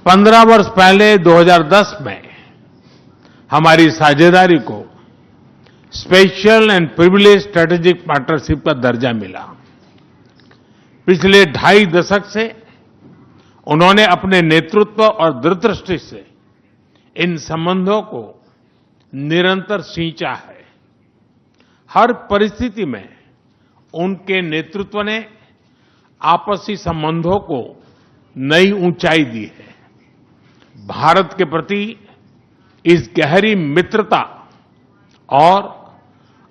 15 वर्ष पहले 2010 में हमारी साझेदारी को special and privilege strategic partnership का दर्जा मिला। पिछले 2.5 दशक से उन्होंने अपने नेतृत्व और दूरदृष्टि से इन संबंधों को निरंतर सींचा है। हर परिस्थिति में उनके नेतृत्व ने आपसी संबंधों को नई ऊंचाई दी है। भारत के प्रति इस गहरी मित्रता और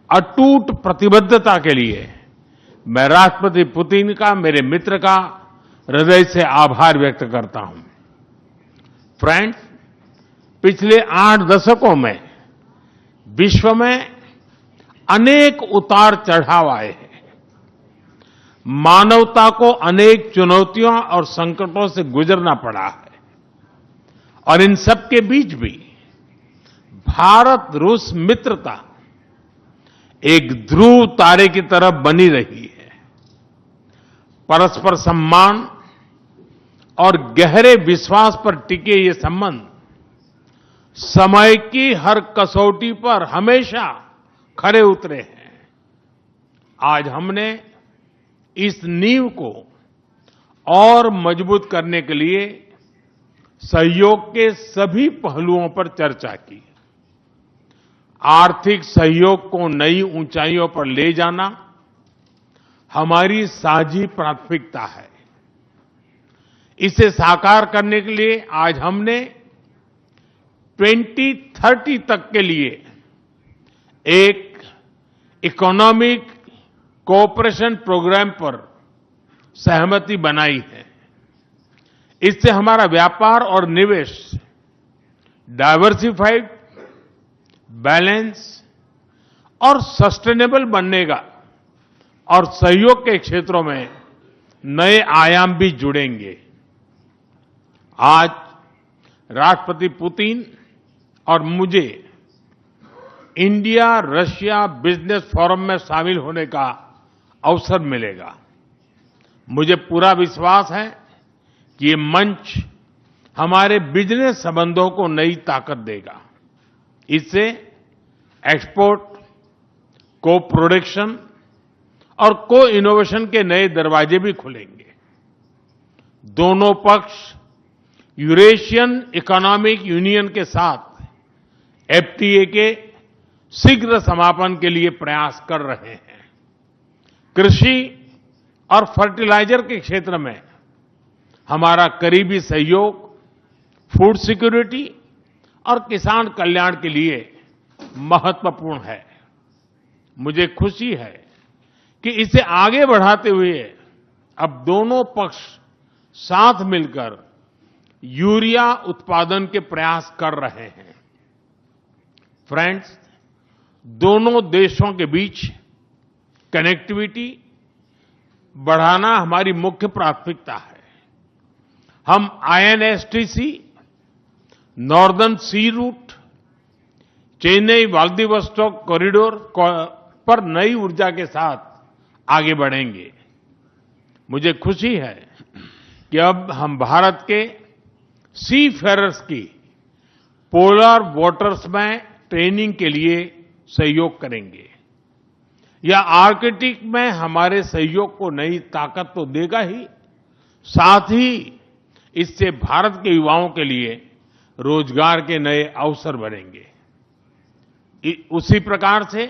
अटूट प्रतिबद्धता के लिए मैं राष्ट्रपति पुतिन का, मेरे मित्र का हृदय से आभार व्यक्त करता हूं। फ्रेंड्स, पिछले 8 दशकों में विश्व में अनेक उतार चढ़ाव आए हैं। मानवता को अनेक चुनौतियों और संकटों से गुजरना पड़ा है और इन सब के बीच भी भारत रूस मित्रता एक ध्रुव तारे की तरह बनी रही है। परस्पर सम्मान और गहरे विश्वास पर टिके ये संबंध समय की हर कसौटी पर हमेशा खरे उतरे हैं। आज हमने इस नींव को और मजबूत करने के लिए सहयोग के सभी पहलुओं पर चर्चा की। आर्थिक सहयोग को नई ऊंचाइयों पर ले जाना हमारी साझी प्राथमिकता है। इसे साकार करने के लिए आज हमने 2030 तक के लिए एक इकोनॉमिक कोऑपरेशन प्रोग्राम पर सहमति बनाई है। इससे हमारा व्यापार और निवेश डाइवर्सिफाइड, बैलेंस और सस्टेनेबल बनेगा और सहयोग के क्षेत्रों में नए आयाम भी जुड़ेंगे। आज राष्ट्रपति पुतिन और मुझे इंडिया रशिया बिजनेस फोरम में शामिल होने का अवसर मिलेगा। मुझे पूरा विश्वास है कि ये मंच हमारे बिजनेस संबंधों को नई ताकत देगा। इससे एक्सपोर्ट, को प्रोडक्शन और को इनोवेशन के नए दरवाजे भी खुलेंगे। दोनों पक्ष यूरेशियन इकोनॉमिक यूनियन के साथ एफटीए के शीघ्र समापन के लिए प्रयास कर रहे हैं। कृषि और फर्टिलाइजर के क्षेत्र में हमारा करीबी सहयोग फूड सिक्योरिटी और किसान कल्याण के लिए महत्वपूर्ण है। मुझे खुशी है कि इसे आगे बढ़ाते हुए अब दोनों पक्ष साथ मिलकर यूरिया उत्पादन के प्रयास कर रहे हैं। फ्रेंड्स, दोनों देशों के बीच कनेक्टिविटी बढ़ाना हमारी मुख्य प्राथमिकता है। हम आईएनएसटीसी, नॉर्दर्न सी रूट, चेन्नई व्लादिवोस्टोक कॉरिडोर पर नई ऊर्जा के साथ आगे बढ़ेंगे। मुझे खुशी है कि अब हम भारत के सी फेरर्स की पोलर वाटर्स में ट्रेनिंग के लिए सहयोग करेंगे। यह आर्कटिक में हमारे सहयोग को नई ताकत तो देगा ही, साथ ही इससे भारत के युवाओं के लिए रोजगार के नए अवसर बनेंगे। उसी प्रकार से